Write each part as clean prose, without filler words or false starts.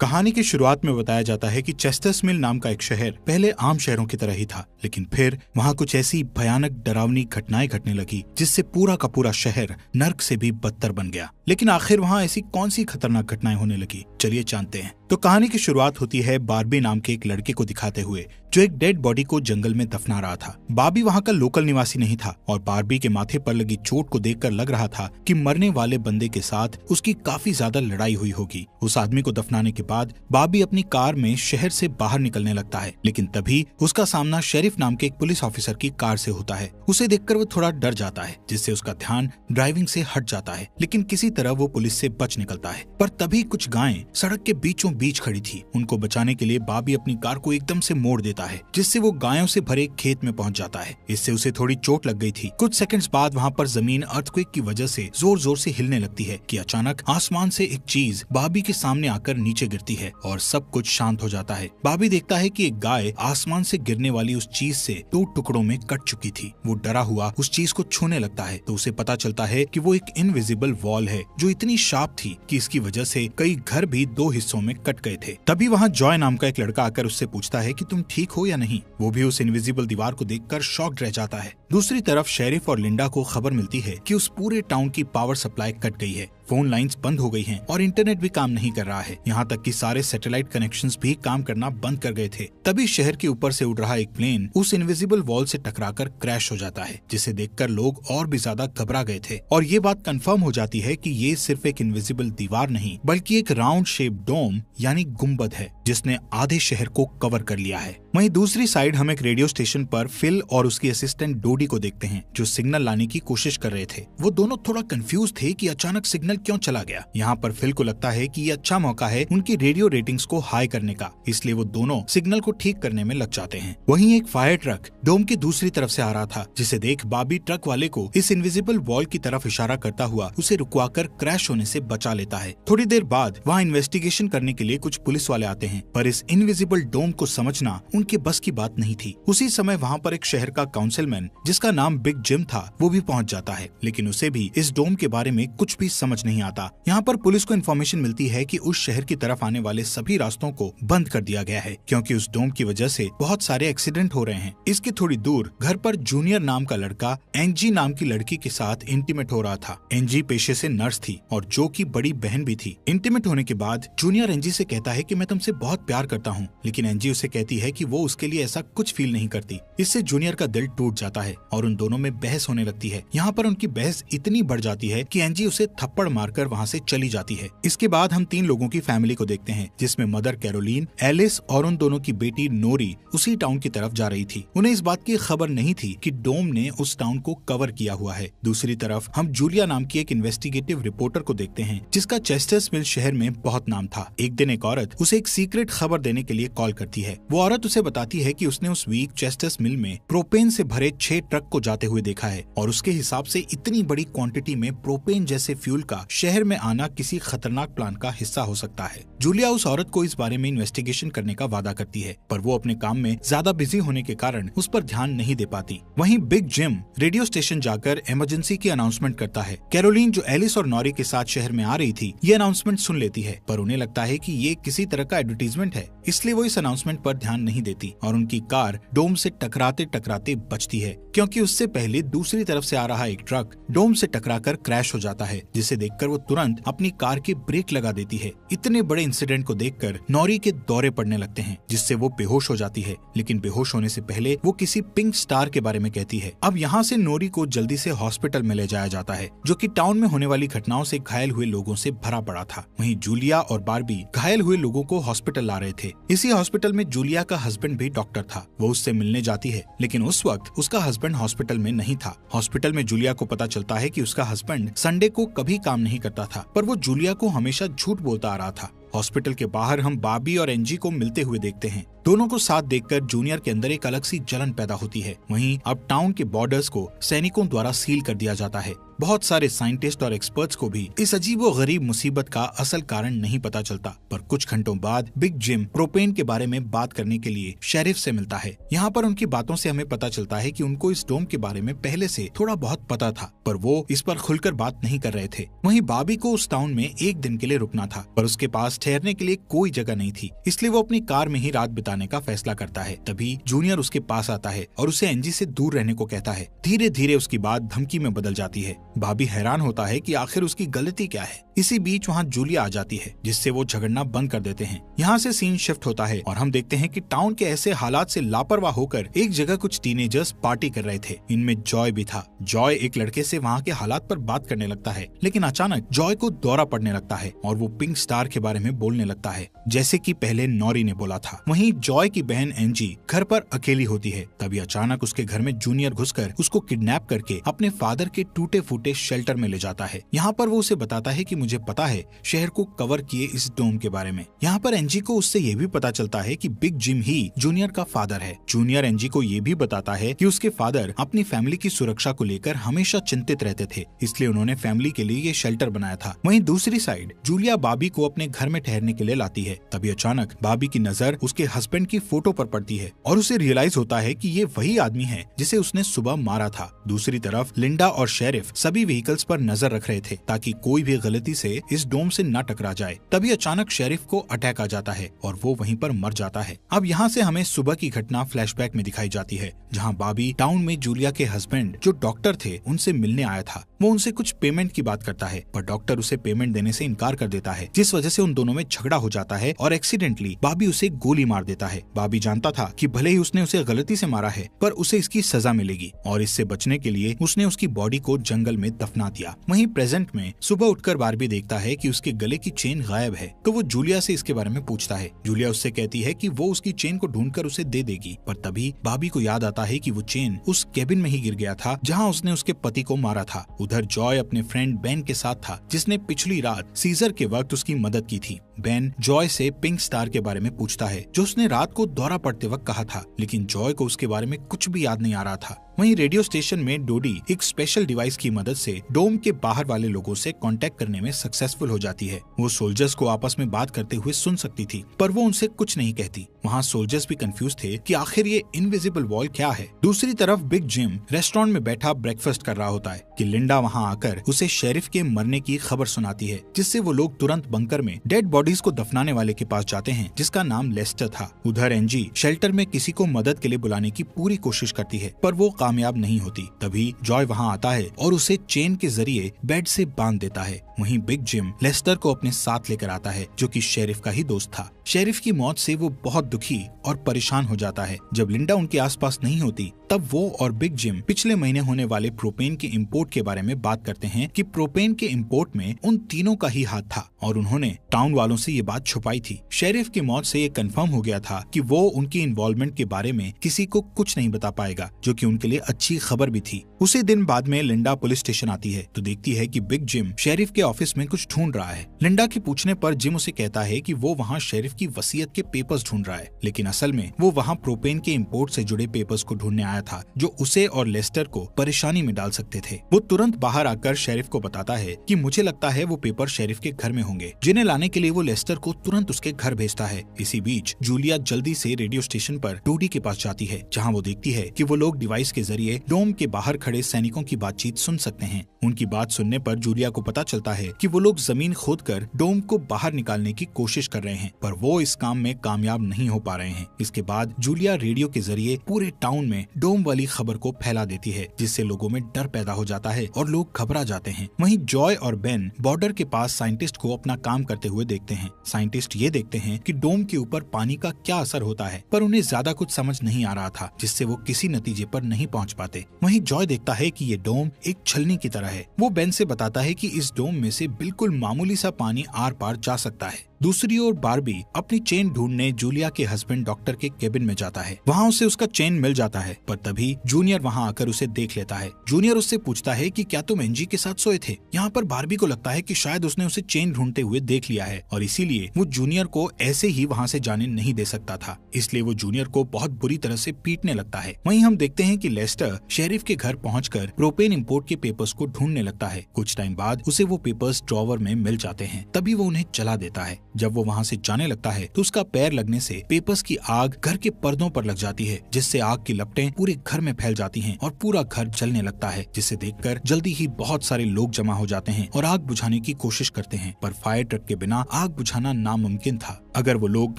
कहानी की शुरुआत में बताया जाता है कि चेस्टर्स मिल नाम का एक शहर पहले आम शहरों की तरह ही था, लेकिन फिर वहाँ कुछ ऐसी भयानक डरावनी घटनाएं घटने लगी जिससे पूरा का पूरा शहर नर्क से भी बदतर बन गया। लेकिन आखिर वहाँ ऐसी कौन सी खतरनाक घटनाएं होने लगी, चलिए जानते हैं। तो कहानी की शुरुआत होती है बार्बी नाम के एक लड़के को दिखाते हुए जो एक डेड बॉडी को जंगल में दफना रहा था। बार्बी वहाँ का लोकल निवासी नहीं था और बार्बी के माथे पर लगी चोट को देखकर लग रहा था कि मरने वाले बंदे के साथ उसकी काफी ज्यादा लड़ाई हुई होगी। उस आदमी को दफनाने के बाद बार्बी अपनी कार में शहर से बाहर निकलने लगता है, लेकिन तभी उसका सामना शेरिफ नाम के एक पुलिस ऑफिसर की कार से होता है। उसे देखकर वो थोड़ा डर जाता है, जिससे उसका ध्यान ड्राइविंग से हट जाता है, लेकिन किसी तरह वो पुलिस से बच निकलता है। पर तभी कुछ गायें सड़क के बीचों बीच खड़ी थी। उनको बचाने के लिए बार्बी अपनी कार को एकदम से मोड़ देता है, जिससे वो गायों से भरे खेत में पहुंच जाता है। इससे उसे थोड़ी चोट लग गई थी। कुछ सेकंड्स बाद वहाँ पर जमीन अर्थक्वेक की वजह से जोर जोर से हिलने लगती है कि अचानक आसमान से एक चीज बार्बी के सामने आकर नीचे गिरती है और सब कुछ शांत हो जाता है। बार्बी देखता है कि एक गाय आसमान से गिरने वाली उस चीज से 2 टुकड़ों में कट चुकी थी। वो डरा हुआ उस चीज को छूने लगता है तो उसे पता चलता है कि वो एक इनविजिबल वॉल है जो इतनी शार्प थी कि इसकी वजह से कई घर भी 2 हिस्सों में कट गए थे। तभी वहाँ जॉय नाम का एक लड़का आकर उससे पूछता है कि तुम ठीक हो या नहीं। वो भी उस इनविजिबल दीवार को देखकर शॉक्ड रह जाता है। दूसरी तरफ शेरिफ और लिंडा को खबर मिलती है कि उस पूरे टाउन की पावर सप्लाई कट गई है, फोन लाइंस बंद हो गई हैं और इंटरनेट भी काम नहीं कर रहा है। यहाँ तक कि सारे सैटेलाइट कनेक्शंस भी काम करना बंद कर गए थे। तभी शहर के ऊपर से उड़ रहा एक प्लेन उस इनविजिबल वॉल से टकराकर क्रैश हो जाता है, जिसे देखकर लोग और भी ज्यादा घबरा गए थे और ये बात कंफर्म हो जाती है कि ये सिर्फ एक इनविजिबल दीवार नहीं बल्कि एक राउंड शेप डोम यानी गुम्बद है जिसने आधे शहर को कवर कर लिया है। वहीं दूसरी साइड हम एक रेडियो स्टेशन पर फिल और उसकी असिस्टेंट डोडी को देखते हैं जो सिग्नल लाने की कोशिश कर रहे थे। वो दोनों थोड़ा कंफ्यूज थे कि अचानक सिग्नल क्यों चला गया। यहाँ पर फिल को लगता है कि ये अच्छा मौका है उनकी रेडियो रेटिंग्स को हाई करने का, इसलिए वो दोनों सिग्नल को ठीक करने में लग जाते हैं। वहीं एक फायर ट्रक डोम की दूसरी तरफ से आ रहा था, जिसे देख बार्बी ट्रक वाले को इस इनविजिबल वॉल की तरफ इशारा करता हुआ उसे रुकवाकर क्रैश होने से बचा लेता है। थोड़ी देर बाद वहाँ इन्वेस्टिगेशन करने के लिए कुछ पुलिस वाले आते हैं, पर इस इनविजिबल डोम को समझना उनके बस की बात नहीं थी। उसी समय वहाँ पर एक शहर का काउंसिलमैन जिसका नाम बिग जिम था वो भी पहुँच जाता है, लेकिन उसे भी इस डोम के बारे में कुछ भी समझ नहीं आता। यहाँ पर पुलिस को इन्फॉर्मेशन मिलती है कि उस शहर की तरफ आने वाले सभी रास्तों को बंद कर दिया गया है क्योंकि उस डोम की वजह से बहुत सारे एक्सीडेंट हो रहे हैं। इसके थोड़ी दूर घर पर जूनियर नाम का लड़का एंजी नाम की लड़की के साथ इंटीमेट हो रहा था। एंजी पेशे से नर्स थी और जो की बड़ी बहन भी थी। इंटीमेट होने के बाद जूनियर एंजी से कहता है कि मैं तुमसे बहुत प्यार करता हूँ, लेकिन एंजी उसे कहती है कि वो उसके लिए ऐसा कुछ फील नहीं करती। इससे जूनियर का दिल टूट जाता है और उन दोनों में बहस होने लगती है। यहाँ पर उनकी बहस इतनी बढ़ जाती है कि एंजी उसे थप्पड़ मारकर वहाँ से चली जाती है। इसके बाद हम 3 लोगों की फैमिली को देखते हैं, जिसमें मदर कैरोलीन, एलिस और उन दोनों की बेटी नोरी उसी टाउन की तरफ जा रही थी। उन्हें इस बात की खबर नहीं थी कि डोम ने उस टाउन को कवर किया हुआ है। दूसरी तरफ हम जूलिया नाम की एक इन्वेस्टिगेटिव रिपोर्टर को देखते हैं जिसका चेस्टर्स मिल शहर में बहुत नाम था। एक दिन एक औरत उसे एक सीक्रेट खबर देने के लिए कॉल करती है। वो औरत उसे बताती है कि उसने उस वीक चेस्टर्स मिल में प्रोपेन से भरे 6 ट्रक को जाते हुए देखा है और उसके हिसाब से इतनी बड़ी क्वांटिटी में प्रोपेन जैसे फ्यूल का शहर में आना किसी खतरनाक प्लान का हिस्सा हो सकता है। जूलिया उस औरत को इस बारे में इन्वेस्टिगेशन करने का वादा करती है, पर वो अपने काम में ज्यादा बिजी होने के कारण उस पर ध्यान नहीं दे पाती। वहीं बिग जिम रेडियो स्टेशन जाकर इमरजेंसी की अनाउंसमेंट करता है। कैरोलीन जो एलिस और नॉरी के साथ शहर में आ रही थी ये अनाउंसमेंट सुन लेती है, पर उन्हें लगता है कि ये किसी तरह का एडवर्टीजमेंट है, इसलिए वो इस अनाउंसमेंट पर ध्यान नहीं देती और उनकी कार डोम से टकराते टकराते बचती है क्योंकि उससे पहले दूसरी तरफ से आ रहा एक ट्रक डोम से टकराकर क्रैश हो जाता है, जिसे देखकर वो तुरंत अपनी कार की ब्रेक लगा देती है। इतने बड़े इंसिडेंट को देखकर नॉरी के दौरे पड़ने लगते हैं, जिससे वो बेहोश हो जाती है, लेकिन बेहोश होने से पहले वो किसी पिंक स्टार के बारे में कहती है। अब यहाँ से नॉरी को जल्दी से हॉस्पिटल में ले जाया जाता है, जो कि टाउन में होने वाली घटनाओं से घायल हुए लोगों से भरा पड़ा था। वहीं जूलिया और बार्बी घायल हुए लोगों को हॉस्पिटल ला रहे थे। इसी हॉस्पिटल में जूलिया का हस्बैंड भी डॉक्टर था। वो उससे मिलने जाती है, लेकिन उस वक्त उसका हस्बैंड हॉस्पिटल में नहीं था। हॉस्पिटल में जूलिया को पता चलता है कि उसका हस्बैंड संडे को कभी काम नहीं करता था, पर वो जूलिया को हमेशा झूठ बोलता आ रहा था। हॉस्पिटल के बाहर हम बार्बी और एंजी को मिलते हुए देखते हैं। दोनों को साथ देखकर जूनियर के अंदर एक अलग सी जलन पैदा होती है। वहीं अब टाउन के बॉर्डर्स को सैनिकों द्वारा सील कर दिया जाता है। बहुत सारे साइंटिस्ट और एक्सपर्ट्स को भी इस अजीबोगरीब मुसीबत का असल कारण नहीं पता चलता। पर कुछ घंटों बाद बिग जिम प्रोपेन के बारे में बात करने के लिए शेरिफ से मिलता है। यहाँ पर उनकी बातों से हमें पता चलता है कि उनको इस डोम के बारे में पहले से थोड़ा बहुत पता था, पर वो इस पर खुलकर बात नहीं कर रहे थे। वहीं बॉबी को उस टाउन में एक दिन के लिए रुकना था, पर उसके पास ठहरने के लिए कोई जगह नहीं थी, इसलिए वो अपनी कार में ही रात बिताने का फैसला करता है। तभी जूनियर उसके पास आता है और उसे एंजी से दूर रहने को कहता है। धीरे धीरे उसकी बात धमकी में बदल जाती है। बॉबी हैरान होता है कि आखिर उसकी गलती क्या है। इसी बीच वहाँ जूलिया आ जाती है, जिससे वो झगड़ना बंद कर देते हैं। यहाँ से सीन शिफ्ट होता है और हम देखते हैं कि टाउन के ऐसे हालात से लापरवाह होकर एक जगह कुछ टीनेजर्स पार्टी कर रहे थे। इनमें जॉय भी था। जॉय एक लड़के से वहाँ के हालात पर बात करने लगता है, लेकिन अचानक जॉय को दौरा पड़ने लगता है और वो पिंक स्टार के बारे में बोलने लगता है, जैसे कि पहले नॉरी ने बोला था। वहीं जॉय की बहन एंजी घर पर अकेली होती है। तभी अचानक उसके घर में जूनियर घुसकर उसको किडनैप करके अपने फादर के टूटे फूटे शेल्टर में ले जाता है। यहाँ पर वो उसे बताता है कि मुझे पता है शहर को कवर किए इस डोम के बारे में। यहाँ पर एंजी को उससे ये भी पता चलता है कि बिग जिम ही जूनियर का फादर है। जूनियर एंजी को ये भी बताता है कि उसके फादर अपनी फैमिली की सुरक्षा को लेकर हमेशा चिंतित रहते थे, इसलिए उन्होंने फैमिली के लिए ये शेल्टर बनाया था। वहीं दूसरी साइड जूलिया बॉबी को अपने घर में ठहरने के लिए लाती है। तभी अचानक बॉबी की नजर उसके हस्बैंड की फोटो पर पड़ती है और उसे रियलाइज होता है कि ये वही आदमी है जिसे उसने सुबह मारा था। दूसरी तरफ लिंडा और शेरिफ सभी व्हीकल्स पर नजर रख रहे थे ताकि कोई भी गलती से इस डोम से न टकरा जाए। तभी अचानक शेरिफ को अटैक आ जाता है और वो वहीं पर मर जाता है। अब यहाँ से हमें सुबह की घटना फ्लैशबैक में दिखाई जाती है, जहाँ बॉबी टाउन में जूलिया के हस्बैंड जो डॉक्टर थे उनसे मिलने आया था। वो उनसे कुछ पेमेंट की बात करता है, पर डॉक्टर उसे पेमेंट देने से इनकार कर देता है, जिस वजह से उन दोनों में झगड़ा हो जाता है और एक्सीडेंटली बॉबी उसे गोली मार देता है। बॉबी जानता था कि भले ही उसने उसे गलती से मारा है, पर उसे इसकी सजा मिलेगी और इससे बचने के लिए उसने उसकी बॉडी को जंगल में दफना दिया। वहीं प्रेजेंट में सुबह उठकर बार्बी देखता है कि उसके गले की चेन गायब है, तो वो जूलिया से इसके बारे में पूछता है। जूलिया उससे कहती है कि वो उसकी चेन को ढूंढकर उसे दे देगी, पर तभी बॉबी को याद आता है कि वो चेन उस केबिन में ही गिर गया था जहाँ उसने उसके पति को मारा था। उधर जॉय अपने फ्रेंड बेन के साथ था, जिसने पिछली रात सीजर के वक्त उसकी मदद की थी। बेन जॉय से पिंक स्टार के बारे में पूछता है, जो उसने रात को दौरा पड़ते वक्त कहा था, लेकिन जॉय को उसके बारे में कुछ भी याद नहीं आ रहा था। वहीं रेडियो स्टेशन में डोडी एक स्पेशल डिवाइस की मदद से डोम के बाहर वाले लोगों से कांटेक्ट करने में सक्सेसफुल हो जाती है। वो सोल्जर्स को आपस में बात करते हुए सुन सकती थी, पर वो उनसे कुछ नहीं कहती। वहाँ सोल्जर्स भी कंफ्यूज थे कि आखिर ये इनविजिबल वॉल क्या है। दूसरी तरफ बिग जिम रेस्टोरेंट में बैठा ब्रेकफास्ट कर रहा होता है कि लिंडा वहाँ आकर उसे शेरिफ के मरने की खबर सुनाती है, जिससे वो लोग तुरंत बंकर में डेड बॉडीज को दफनाने वाले के पास जाते हैं, जिसका नाम लेस्टर था। उधर एंजी शेल्टर में किसी को मदद के लिए बुलाने की पूरी कोशिश करती है, पर वो कामयाब नहीं होती। तभी जॉय वहाँ आता है और उसे चेन के जरिए बेड से बांध देता है। वहीं बिग जिम लेस्टर को अपने साथ लेकर आता है, जो कि शेरिफ का ही दोस्त था। शेरिफ की मौत से वो बहुत दुखी और परेशान हो जाता है। जब लिंडा उनके आसपास नहीं होती, तब वो और बिग जिम पिछले महीने होने वाले प्रोपेन के इंपोर्ट के बारे में बात करते हैं कि प्रोपेन के इंपोर्ट में उन तीनों का ही हाथ था और उन्होंने टाउन वालों से ये बात छुपाई थी। शेरिफ की मौत से ये कंफर्म हो गया था कि वो उनकी इन्वॉल्वमेंट के बारे में किसी को कुछ नहीं बता पाएगा, जो कि उनके लिए अच्छी खबर भी थी। उसी दिन बाद में लिंडा पुलिस स्टेशन आती है तो देखती है कि बिग जिम शेरिफ के ऑफिस में कुछ ढूंढ रहा है। लिंडा के पूछने पर जिम उसे कहता है कि वो वहाँ शेरिफ की वसीयत के पेपर्स ढूंढ रहा है, लेकिन असल में वो वहाँ प्रोपेन के इंपोर्ट से जुड़े पेपर्स को ढूंढने आया था, जो उसे और लेस्टर को परेशानी में डाल सकते थे। वो तुरंत बाहर आकर शेरिफ को बताता है कि मुझे लगता है वो पेपर शेरिफ के घर में होंगे, जिन्हें लाने के लिए वो लेस्टर को तुरंत उसके घर भेजता है। इसी बीच जूलिया जल्दी से रेडियो स्टेशन पर डोडी के पास जाती है, जहाँ वो देखती है कि वो लोग डिवाइस के जरिए डोम के बाहर खड़े सैनिकों की बातचीत सुन सकते हैं। उनकी बात सुनने पर जूलिया को पता चलता है कि वो लोग जमीन खोदकर डोम को बाहर निकालने की कोशिश कर रहे हैं, पर वो इस काम में कामयाब नहीं हो पा रहे हैं। इसके बाद जूलिया रेडियो के जरिए पूरे टाउन में डोम वाली खबर को फैला देती है, जिससे लोगों में डर पैदा हो जाता है और लोग घबरा जाते हैं। वहीं जॉय और बेन बॉर्डर के पास साइंटिस्ट को अपना काम करते हुए देखते हैं। साइंटिस्ट ये देखते हैं कि डोम के ऊपर पानी का क्या असर होता है, पर उन्हें ज्यादा कुछ समझ नहीं आ रहा था, जिससे वो किसी नतीजे पर नहीं पहुंच पाते। वहीं जॉय देखता है कि ये डोम एक छलनी की तरह है। वो बेन से बताता है कि इस डोम में से बिल्कुल मामूली सा पानी आर पार जा सकता है। दूसरी ओर बार्बी अपनी चेन ढूंढने जूलिया के हस्बैंड डॉक्टर के केबिन में जाता है। वहाँ उसे उसका चेन मिल जाता है, पर तभी जूनियर वहाँ आकर उसे देख लेता है। जूनियर उससे पूछता है कि क्या तुम एंजी के साथ सोए थे। यहाँ पर बार्बी को लगता है कि शायद उसने उसे चेन ढूंढते हुए देख लिया है और इसीलिए वो जूनियर को ऐसे ही वहाँ से जाने नहीं दे सकता था, इसलिए वो जूनियर को बहुत बुरी तरह से पीटने लगता है। वहीं हम देखते हैं कि लेस्टर शेरिफ के घर पहुंचकर प्रोपेन इंपोर्ट के पेपर्स को ढूंढने लगता है। कुछ टाइम बाद उसे वो पेपर्स ड्रॉवर में मिल जाते हैं, तभी वो उन्हें जला देता है। जब वो वहाँ से जाने लगता है तो उसका पैर लगने से पेपर्स की आग घर के पर्दों पर लग जाती है, जिससे आग की लपटें पूरे घर में फैल जाती हैं और पूरा घर जलने लगता है, जिसे देखकर जल्दी ही बहुत सारे लोग जमा हो जाते हैं और आग बुझाने की कोशिश करते हैं, पर फायर ट्रक के बिना आग बुझाना नामुमकिन था। अगर वो लोग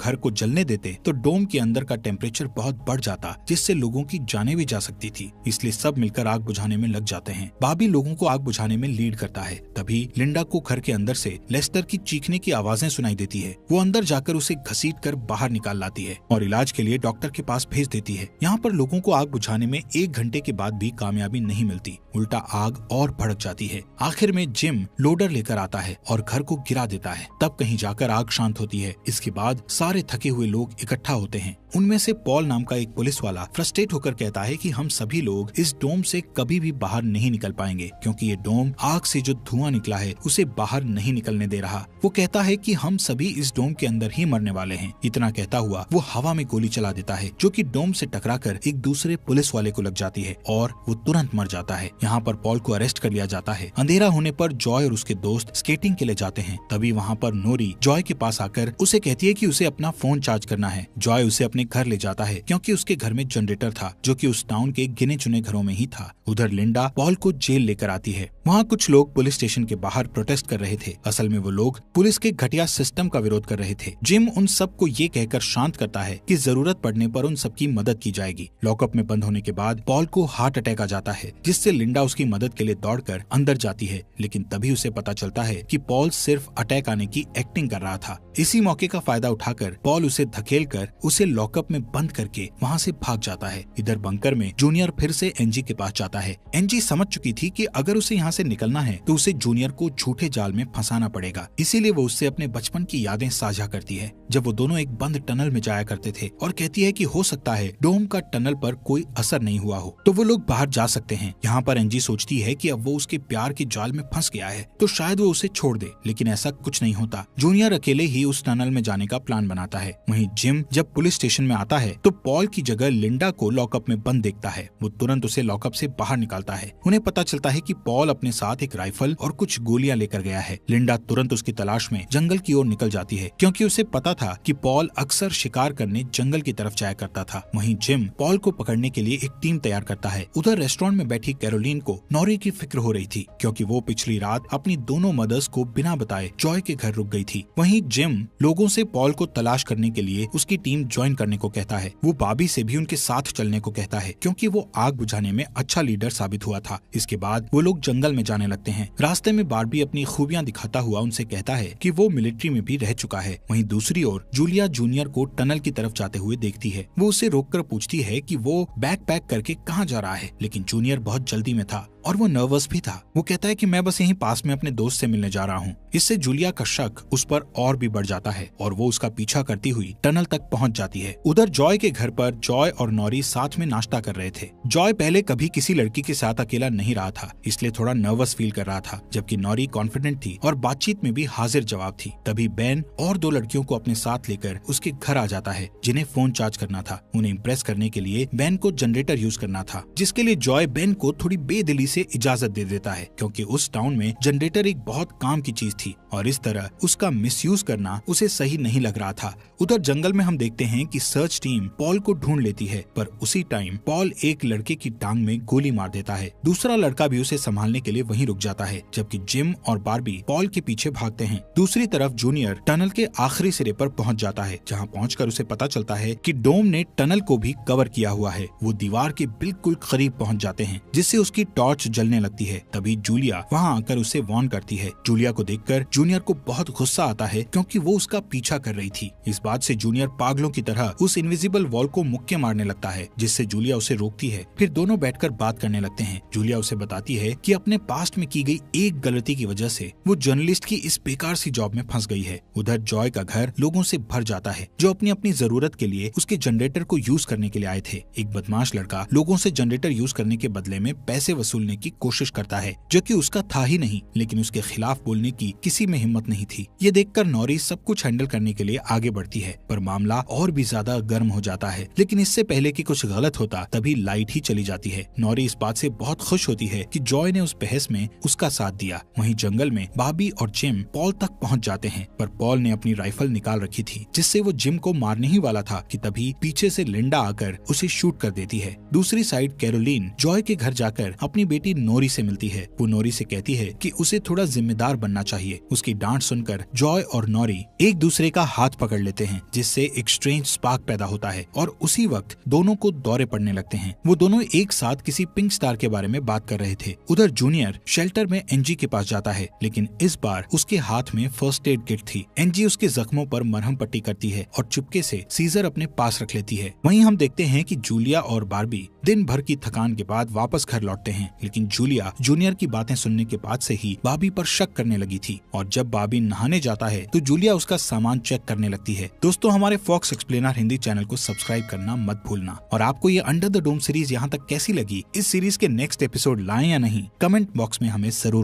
घर को जलने देते तो डोम के अंदर का टेम्परेचर बहुत बढ़ जाता, जिससे लोगों की जानें भी जा सकती थी, इसलिए सब मिलकर आग बुझाने में लग जाते हैं। बाबी लोगों को आग बुझाने में लीड करता है। तभी लिंडा को घर के अंदर से लेस्टर की चीखने की आवाजें सुनाई देती है। वो अंदर जाकर उसे घसीट कर बाहर निकाल लाती है और इलाज के लिए डॉक्टर के पास भेज देती है। यहाँ पर लोगों को आग बुझाने में 1 घंटे के बाद भी कामयाबी नहीं मिलती, उल्टा आग और भड़क जाती है। आखिर में जिम लोडर लेकर आता है और घर को गिरा देता है। तब कहीं जाकर आग शांत होती है। इसके बाद सारे थके हुए लोग इकट्ठा होते हैं। उनमें से पॉल नाम का एक पुलिस वाला फ्रस्ट्रेट होकर कहता है कि हम सभी लोग इस डोम से कभी भी बाहर नहीं निकल पाएंगे, क्योंकि ये डोम आग से जो धुआं निकला है उसे बाहर नहीं निकलने दे रहा। वो कहता है कि हम सभी इस डोम के अंदर ही मरने वाले हैं। इतना कहता हुआ वो हवा में गोली चला देता है, जो कि डोम से टकराकर एक दूसरे पुलिस वाले को लग जाती है और वो तुरंत मर जाता है। यहाँ पर पॉल को अरेस्ट कर लिया जाता है। अंधेरा होने पर जॉय और उसके दोस्त स्केटिंग के लिए जाते हैं। तभी वहाँ पर नोरी जॉय के पास आकर उसे कहती है कि उसे अपना फोन चार्ज करना है। जॉय उसे अपने घर ले जाता है, क्योंकि उसके घर में जनरेटर था, जो कि उस टाउन के गिने चुने घरों में ही था। उधर लिंडा पॉल को जेल लेकर आती है। वहाँ कुछ लोग पुलिस स्टेशन के बाहर प्रोटेस्ट कर रहे थे। असल में वो लोग पुलिस के घटिया सिस्टम का विरोध कर रहे थे। जिम उन सबको ये कहकर शांत करता है कि जरूरत पड़ने पर उन सबकी मदद की जाएगी। लॉकअप में बंद होने के बाद पॉल को हार्ट अटैक आ जाता है, जिससे लिंडा उसकी मदद के लिए दौड़कर अंदर जाती है, लेकिन तभी उसे पता चलता है कि पॉल सिर्फ अटैक आने की एक्टिंग कर रहा था। इसी मौके का फायदा उठाकर पॉल उसे धकेलकर उसे लॉकअप में बंद करके वहाँ से भाग जाता है। इधर बंकर में जूनियर फिर से एनजी के पास जाता है। एनजी समझ चुकी थी कि अगर उसे यहाँ से निकलना है तो उसे जूनियर को झूठे जाल में फंसाना पड़ेगा, इसीलिए वो उससे अपने बचपन की यादें साझा करती है, जब वो दोनों एक बंद टनल में जाया करते थे, और कहती है कि हो सकता है डोम का टनल पर कोई असर नहीं हुआ हो तो वो लोग बाहर जा सकते हैं। यहाँ पर एनजी सोचती है कि अब वो उसके प्यार के जाल में फंस गया है तो शायद वो उसे छोड़ दे, लेकिन ऐसा कुछ नहीं होता। जूनियर अकेले ही उस टनल में जाने का प्लान बनाता है। वहीं जिम जब पुलिस स्टेशन में आता है तो पॉल की जगह लिंडा को लॉकअप में बंद देखता है। वो तुरंत उसे लॉकअप से बाहर निकालता है। उन्हें पता चलता है कि पॉल अपने साथ एक राइफल और कुछ गोलियां लेकर गया है। लिंडा तुरंत उसकी तलाश में जंगल की ओर निकल जाती है, क्योंकि उसे पता था कि पॉल अक्सर शिकार करने जंगल की तरफ जाया करता था। वहीं जिम पॉल को पकड़ने के लिए एक टीम तैयार करता है। उधर रेस्टोरेंट में बैठी कैरोलीन को नॉरी की फिक्र हो रही थी, क्योंकि वो पिछली रात अपनी दोनों मदर्स को बिना बताए जॉय के घर रुक गई थी। वहीं जिम लोगों से पॉल को तलाश करने के लिए उसकी टीम ज्वाइन करने को कहता है। वो बाबी से भी उनके साथ चलने को कहता है, क्योंकि वो आग बुझाने में अच्छा लीडर साबित हुआ था। इसके बाद वो लोग जंगल में जाने लगते हैं। रास्ते में बार्बी अपनी खूबियां दिखाता हुआ उनसे कहता है कि वो मिलिट्री में भी रह चुका है। वहीं दूसरी ओर जूलिया जूनियर को टनल की तरफ जाते हुए देखती है। वो उसे रोककर पूछती है कि वो बैग पैक करके कहाँ जा रहा है, लेकिन जूनियर बहुत जल्दी में था और वो नर्वस भी था। वो कहता है कि मैं बस यहीं पास में अपने दोस्त से मिलने जा रहा हूँ। इससे जूलिया का शक उस पर और भी बढ़ जाता है और वो उसका पीछा करती हुई टनल तक पहुँच जाती है। उधर जॉय के घर पर जॉय और नॉरी साथ में नाश्ता कर रहे थे। जॉय पहले कभी किसी लड़की के साथ अकेला नहीं रहा था, इसलिए थोड़ा नर्वस फील कर रहा था, जबकि नॉरी कॉन्फिडेंट थी और बातचीत में भी हाजिर जवाब थी। तभी बेन और 2 लड़कियों को अपने साथ लेकर उसके घर आ जाता है, जिन्हें फोन चार्ज करना था। उन्हें इम्प्रेस करने के लिए बेन को जनरेटर यूज करना था, जिसके लिए जॉय बेन को थोड़ी बेदिली से इजाजत दे देता है, क्योंकि उस टाउन में जनरेटर एक बहुत काम की चीज थी और इस तरह उसका मिसयूज करना उसे सही नहीं लग रहा था। उधर जंगल में हम देखते हैं कि सर्च टीम पॉल को ढूंढ लेती है, पर उसी टाइम पॉल एक लड़के की टांग में गोली मार देता है। दूसरा लड़का भी उसे संभालने के लिए वहीं रुक जाता है, जबकि जिम और बार्बी पॉल के पीछे भागते हैं। दूसरी तरफ जूनियर टनल के आखिरी सिरे पर पहुंच जाता है, जहां पहुंचकर उसे पता चलता है कि डोम ने टनल को भी कवर किया हुआ है। वो दीवार के बिल्कुल करीब पहुंच जाते हैं, जिससे उसकी टॉर्च टॉर्च जलने लगती है। तभी जूलिया वहाँ आकर उसे वार्न करती है। जूलिया को देखकर जूनियर को बहुत गुस्सा आता है क्योंकि वो उसका पीछा कर रही थी। इस बात से जूनियर पागलों की तरह उस इनविजिबल वॉल को मुक्के मारने लगता है, जिससे जूलिया उसे रोकती है। फिर दोनों बैठकर बात करने लगते हैं। जूलिया उसे बताती है कि अपने पास्ट में की गई एक गलती की वजह से वो जर्नलिस्ट की इस बेकार सी जॉब में फंस गई है। उधर जॉय का घर लोगों से भर जाता है जो अपनी अपनी जरूरत के लिए उसके जनरेटर को यूज करने के लिए आए थे। एक बदमाश लड़का लोगों से जनरेटर यूज करने के बदले में पैसे वसूलने की कोशिश करता है, जो कि उसका था ही नहीं, लेकिन उसके खिलाफ बोलने की किसी में हिम्मत नहीं थी। ये देखकर नॉरी सब कुछ हैंडल करने के लिए आगे बढ़ती है, पर मामला और भी ज्यादा गर्म हो जाता है। लेकिन इससे पहले कि कुछ गलत होता तभी लाइट ही चली जाती है। नॉरी इस बात से बहुत खुश होती है कि जॉय ने उस बहस में उसका साथ दिया। वहीं जंगल में बॉबी और जिम पॉल तक पहुंच जाते हैं, पर पॉल ने अपनी राइफल निकाल रखी थी, जिससे वो जिम को मारने ही वाला था कि तभी पीछे से लिंडा आकर उसे शूट कर देती है। दूसरी साइड कैरोलीन जॉय के घर जाकर अपनी बेटी नोरी से मिलती है। वो नोरी से कहती है कि उसे थोड़ा जिम्मेदार बनना चाहिए। उसकी डांट सुनकर जॉय और नोरी एक दूसरे का हाथ पकड़ लेते हैं, जिससे एक स्ट्रेंज स्पार्क पैदा होता है और उसी वक्त दोनों को दौरे पड़ने लगते हैं। वो दोनों एक साथ किसी पिंक स्टार के बारे में बात कर रहे थे। उधर जूनियर शेल्टर में एनजी के पास जाता है, लेकिन इस बार उसके हाथ में फर्स्ट एड किट थी। एनजी उसके जख्मों पर मरहम पट्टी करती है और चुपके से सीजर अपने पास रख लेती है। वहीं हम देखते हैं कि जूलिया और बार्बी दिन भर की थकान के बाद वापस घर लौटते हैं, लेकिन जूलिया जूनियर की बातें सुनने के बाद से ही बार्बी पर शक करने लगी थी और जब बार्बी नहाने जाता है तो जूलिया उसका सामान चेक करने लगती है। दोस्तों, हमारे फॉक्स एक्सप्लेनर हिंदी चैनल को सब्सक्राइब करना मत भूलना। और आपको ये अंडर द डोम सीरीज यहाँ तक कैसी लगी, इस सीरीज के नेक्स्ट एपिसोड लाएं या नहीं, कमेंट बॉक्स में हमें जरूर